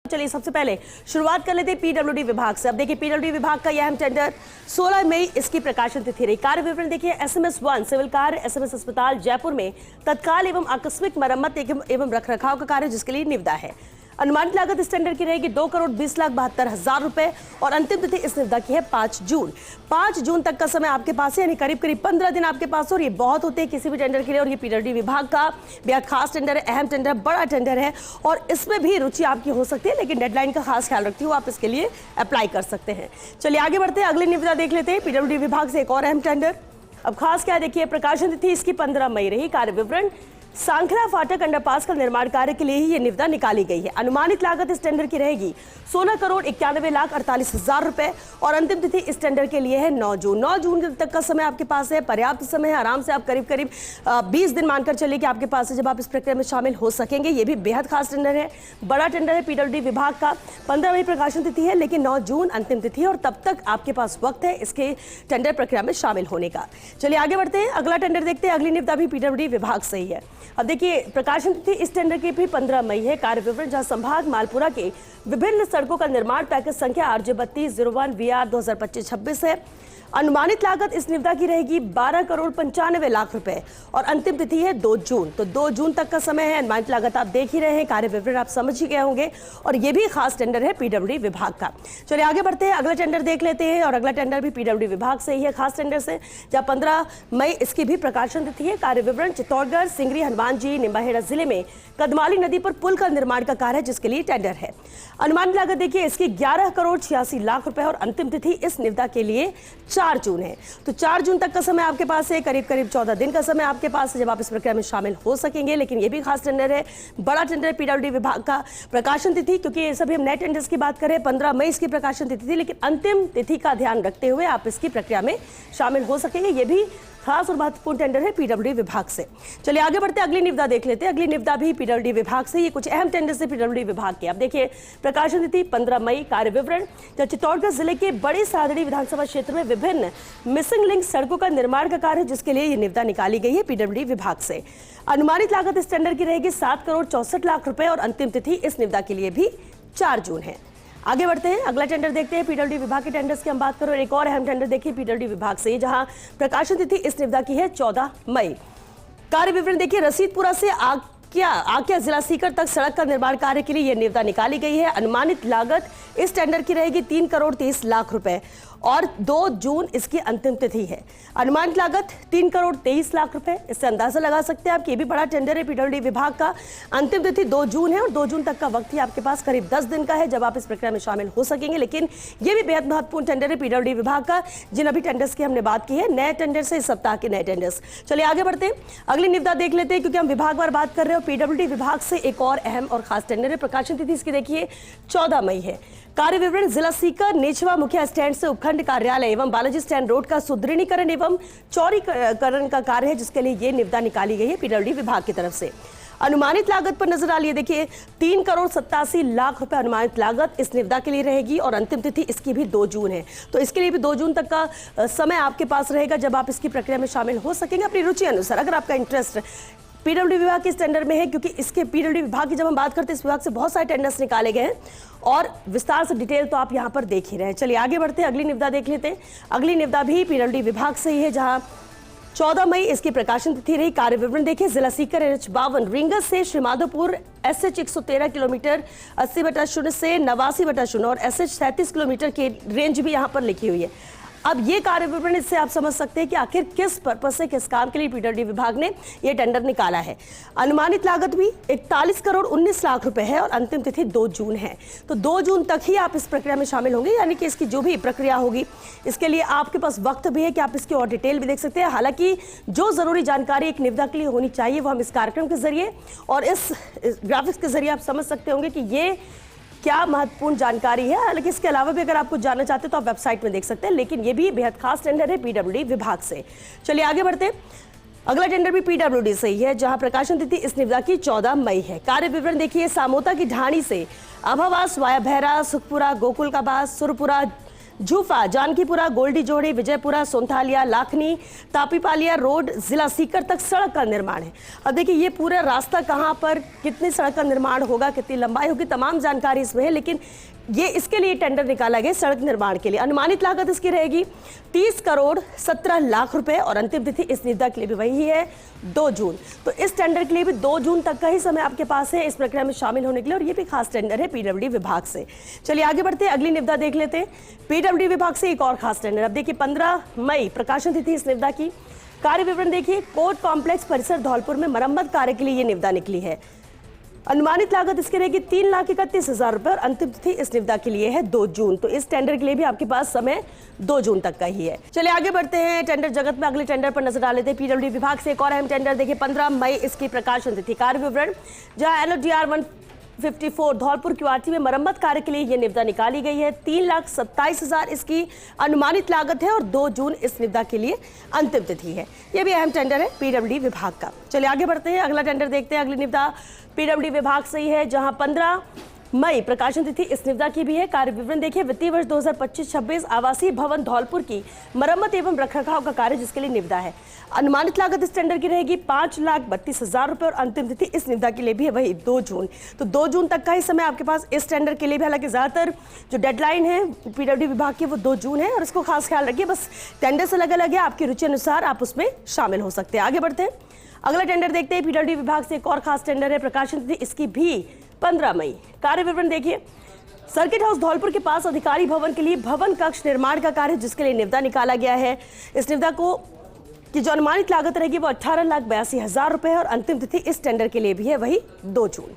चलिए सबसे पहले शुरुआत कर लेते हैं पीडब्ल्यूडी विभाग से। अब देखिए पीडब्ल्यूडी विभाग का यह अहम टेंडर 16 मई इसकी प्रकाशन तिथि रही। कार्य विवरण देखिए SMS 1 सिविल कार्य SMS अस्पताल जयपुर में तत्काल एवं आकस्मिक मरम्मत एवं रखरखाव का कार्य जिसके लिए निविदा है। अनुमानित लागत इस टेंडर की रहेगी 2,20,72,000 रुपए और अंतिम तिथि इस निविदा की है 5 जून। 5 जून तक का समय आपके पास है, यानी करीब 15 दिन आपके पास। और ये बहुत होते हैं किसी भी टेंडर के लिए, और ये पीडब्ल्यूडी विभाग का बेहद खास टेंडर है, अहम टेंडर, बड़ा टेंडर है और इसमें भी रुचि आपकी हो सकती है, लेकिन डेडलाइन का खास ख्याल रखती हूँ, आप इसके लिए अप्लाई कर सकते हैं। चलिए आगे बढ़ते हैं, अगली निविदा देख लेते हैं पीडब्ल्यूडी विभाग से एक और अहम टेंडर। अब खास क्या देखिए, प्रकाशन तिथि इसकी 15 मई रही। कार्य विवरण सांखला फाटक अंडरपास का निर्माण कार्य के लिए ही ये निविदा निकाली गई है। अनुमानित लागत इस टेंडर की रहेगी 16,91,48,000 रुपए और अंतिम तिथि इस टेंडर के लिए है 9 जून। 9 जून तक का समय आपके पास है, पर्याप्त समय है, आराम से आप करीब 20 दिन मानकर चलिए कि आपके पास है जब आप इस प्रक्रिया में शामिल हो सकेंगे। ये भी बेहद खास टेंडर है, बड़ा टेंडर है पीडब्ल्यूडी विभाग का। 15 मई प्रकाशन तिथि है, लेकिन 9 जून अंतिम तिथि है और तब तक आपके पास वक्त है इसके टेंडर प्रक्रिया में शामिल होने का। चलिए आगे बढ़ते हैं, अगला टेंडर देखते हैं। अगली निविदा भी पीडब्ल्यूडी विभाग से ही है। अब देखिए प्रकाशन तिथि इस टेंडर की भी 15 मई है। कार्य विवरण जहां संभाग मालपुरा के विभिन्न सड़कों का निर्माण पैकेज संख्या RJ3201 VR 2025-26 है। अनुमानित लागत इस निविदा की रहेगी 12,95,00,000 रुपए और अंतिम तिथि है 2 जून। तो 2 जून तक का समय है। अनुमानित लागत आप देख ही रहे हैं, कार्य विवरण आप समझ ही गए होंगे और ये भी खास टेंडर है पीडब्ल्यूडी विभाग का। चलिए आगे बढ़ते हैं, अगला टेंडर देख लेते हैं और अगला टेंडर भी पीडब्ल्यूडी विभाग से ही है, खास टेंडर से, जहां 15 मई इसकी भी प्रकाशन तिथि है। कार्य विवरण चित्तौड़गढ़ सिंगरी हनुमान जी निम्बाहेड़ा जिले में कदमाली नदी पर पुल का निर्माण का कार्य है जिसके लिए टेंडर है। अनुमानित लागत देखिए इसकी 11,86,00,000 रुपए और अंतिम तिथि इस निविदा के लिए 4 जून है। तो 4 जून तक का समय आपके पास है, करीब 14 दिन का समय आपके पास है जब आप इस प्रक्रिया में शामिल हो सकेंगे। लेकिन ये भी खास टेंडर है, बड़ा टेंडर है पीडब्ल्यूडी विभाग का। प्रकाशन तिथि, क्योंकि ये सभी हम नए टेंडर्स की बात करें, 15 मई इसकी प्रकाशन तिथि थी, लेकिन अंतिम तिथि का ध्यान रखते हुए आप इसकी प्रक्रिया में शामिल हो सकेंगे। ये भी खास और महत्वपूर्ण टेंडर है पीडब्ल्यूडी विभाग से। चलिए आगे बढ़ते हैं, अगली निविदा देख लेते हैं। अगली निविदा भी पीडब्ल्यूडी विभाग से, ये कुछ अहम टेंडर से पीडब्ल्यूडी विभाग के। अब देखिए प्रकाशन तिथि 15 मई। कार्य विवरण चित्तौड़गढ़ जिले के बड़े सादड़ी विधानसभा क्षेत्र में विभिन्न मिसिंग लिंक सड़कों का निर्माण का कार्य जिसके लिए ये निविदा निकाली गई है पीडब्ल्यूडी विभाग से। अनुमानित लागत इस टेंडर की रहेगी 7,64,00,000 रुपए और अंतिम तिथि इस निविदा के लिए भी 4 जून है। आगे बढ़ते हैं, अगला टेंडर देखते हैं पीडब्ल्यूडी विभाग के टेंडर्स की हम बात करें और एक और अहम टेंडर देखिए पीडब्ल्यूडी विभाग से, जहां प्रकाशन तिथि इस निविदा की है 14 मई। कार्य विवरण देखिए रसीदपुरा से आकिया जिला सीकर तक सड़क का निर्माण कार्य के लिए यह निविदा निकाली गई है। अनुमानित लागत इस टेंडर की रहेगी 3,30,00,000 रुपए और 2 जून इसकी अंतिम तिथि है। अनुमानित लागत 3,23,00,000 रुपए। इससे अंदाजा लगा सकते हैं आप कि ये भी बड़ा टेंडर है पीडब्ल्यूडी विभाग का। अंतिम तिथि 2 जून है और 2 जून तक का वक्त ही आपके पास करीब 10 दिन का है जब आप इस प्रक्रिया में शामिल हो सकेंगे। लेकिन ये भी बेहद महत्वपूर्ण टेंडर है पीडब्ल्यूडी विभाग का, जिन अभी टेंडर्स की हमने बात की है, नए टेंडर से इस सप्ताह के नए टेंडर्स। चलिए आगे बढ़ते हैं, अगली निविदा देख लेते हैं, क्योंकि हम विभागवार बात कर रहे हैं। पीडब्ल्यूडी विभाग से एक और अहम और खास टेंडर है। प्रकाशन तिथि इसकी देखिए 14 मई है। कार्य विवरण जिला सीकर नेचवा मुख्य स्टैंड से उपखंड कार्यालय एवं बालाजी स्टैंड रोड का सुदृढ़ीकरण एवं चौड़ीकरण का कार्य है जिसके लिए ये निविदा निकाली गई है पीडब्ल्यूडी विभाग की तरफ से। अनुमानित लागत पर नजर डालिए, देखिए 3,87,00,000 रुपए अनुमानित लागत इस निविदा के लिए रहेगी और अंतिम तिथि इसकी भी 2 जून है। तो इसके लिए भी 2 जून तक का समय आपके पास रहेगा जब आप इसकी प्रक्रिया में शामिल हो सकेंगे अपनी रुचि अनुसार, अगर आपका इंटरेस्ट पीडब्ल्यूडी विभाग के इस टेंडर में है। क्योंकि इसके पीडब्ल्यूडी विभाग की जब हम बात करते हैं, इस विभाग से बहुत सारे टेंडर्स निकाले गए हैं और विस्तार से डिटेल तो आप यहां पर देख ही रहे हैं। चलिए आगे बढ़ते हैं, अगली निविदा देख लेते हैं। अगली निविदा भी पीडब्ल्यूडी विभाग से ही है, जहां 14 मई इसकी प्रकाशन तिथि रही। कार्य विवरण देखिए जिला सीकर NH52 रिंगस से श्रीमाधोपुर SH 113 किलोमीटर 80/0 से 89/0 और SH 37 किलोमीटर की रेंज भी यहां पर लिखी हुई है। अब ये कार्य विवरण, इससे आप समझ सकते हैं कि आखिर किस पर्पस से, किस काम के लिए पीडब्ल्यूडी विभाग ने ये टेंडर निकाला है। अनुमानित लागत भी 41,19,00,000 रुपए है और अंतिम तिथि 2 जून है। तो 2 जून तक ही आप इस प्रक्रिया में शामिल होंगे, यानी कि इसकी जो भी प्रक्रिया होगी इसके लिए आपके पास वक्त भी है कि आप इसकी और डिटेल भी देख सकते हैं। हालांकि जो जरूरी जानकारी एक निविदा के लिए होनी चाहिए वो हम इस कार्यक्रम के जरिए और इस ग्राफिक्स के जरिए आप समझ सकते होंगे कि ये क्या महत्वपूर्ण जानकारी है। हालांकि इसके अलावा भी अगर आप कुछ जानना चाहते हैं तो आप वेबसाइट में देख सकते हैं, लेकिन ये भी बेहद खास टेंडर है पीडब्ल्यूडी विभाग से। चलिए आगे बढ़ते हैं, अगला टेंडर भी पीडब्ल्यूडी से ही है, जहां प्रकाशन तिथि इस निविदा की 14 मई है। कार्य विवरण देखिए सामोता की ढाणी से अभावास वाया भैरा सुखपुरा गोकुल का बास सुरपुरा झूफा, जानकीपुरा, गोल्डी जोड़ी, विजयपुरा, सोनथालिया, लाखनी, तापीपालिया रोड, जिला सीकर तक सड़क का निर्माण है। अब देखिए ये पूरा रास्ता कहाँ पर, कितनी सड़क का निर्माण होगा, कितनी लंबाई होगी, तमाम जानकारी इसमें है। लेकिन ये इसके लिए टेंडर निकाला गया सड़क निर्माण के लिए। अनुमानित लागत इसकी रहेगी 30 करोड़ 17 लाख रुपए और अंतिम तिथि इस निविदा के लिए भी वही है 2 जून। तो इस टेंडर के लिए भी 2 जून तक का ही समय आपके पास है इस प्रक्रिया में शामिल होने के लिए, और ये भी खास टेंडर है पीडब्ल्यूडी विभाग से। चलिए आगे बढ़ते हैं, अगली निविदा देख लेते हैं। पीडब्ल्यूडी विभाग से एक और खास टेंडर। अब देखिए 15 मई प्रकाशन तिथि इस निविदा की। कार्य विवरण देखिए, कोर्ट कॉम्प्लेक्स परिसर धौलपुर में मरम्मत कार्य के लिए ये निविदा निकली है। अनुमानित लागत इसकी रहेगी 3,31,000 रुपए और अंतिम तिथि इस निविदा के लिए है 2 जून। तो इस टेंडर के लिए भी आपके पास समय 2 जून तक का ही है। चलिए आगे बढ़ते हैं, टेंडर जगत में अगले टेंडर पर नजर डाल लेते हैं। पीडब्ल्यूडी विभाग से एक और अहम टेंडर देखिए, 15 मई इसकी प्रकाशन तिथि। कार्य विवरण, जहां LODR 154 धौलपुर क्यूआरटी में मरम्मत कार्य के लिए यह निविदा निकाली गई है। 3,27,000 इसकी अनुमानित लागत है और 2 जून इस निविदा के लिए अंतिम तिथि है। यह भी अहम टेंडर है पीडब्ल्यूडी विभाग का। चलिए आगे बढ़ते हैं, अगला टेंडर देखते हैं। अगली निविदा पीडब्ल्यूडी विभाग से ही है, जहां 15 मई प्रकाशन तिथि इस निविदा की भी है। कार्य विवरण देखिए, वित्तीय वर्ष 2025-26 आवासीय भवन धौलपुर की मरम्मत एवं रखरखाव का कार्य जिसके लिए निविदा है। अनुमानित लागत इस टेंडर की रहेगी 5,32,000 रुपए और अंतिम तिथि इस निविदा के लिए भी है वही 2 जून। तो 2 जून तक का ही समय आपके पास इस टेंडर के लिए भी। हालांकि ज्यादातर जो डेडलाइन है पीडब्ल्यूडी विभाग की वो 2 जून है, और इसको खास ख्याल रखिए, बस टेंडर से अलग अलग है, आपकी रुचि अनुसार आप उसमें शामिल हो सकते हैं। आगे बढ़ते हैं, अगला टेंडर देखते हैं। पीडब्ल्यूडी विभाग से एक और खास टेंडर है, प्रकाशन तिथि इसकी भी 15 मई। कार्य विवरण देखिए, सर्किट हाउस धौलपुर के पास अधिकारी भवन के लिए भवन कक्ष निर्माण का कार्य जिसके लिए निविदा निकाला गया है। इस निविदा को की जो अनुमानित लागत रहेगी वो 18,82,000 रुपए और अंतिम तिथि इस टेंडर के लिए भी है वही 2 जून।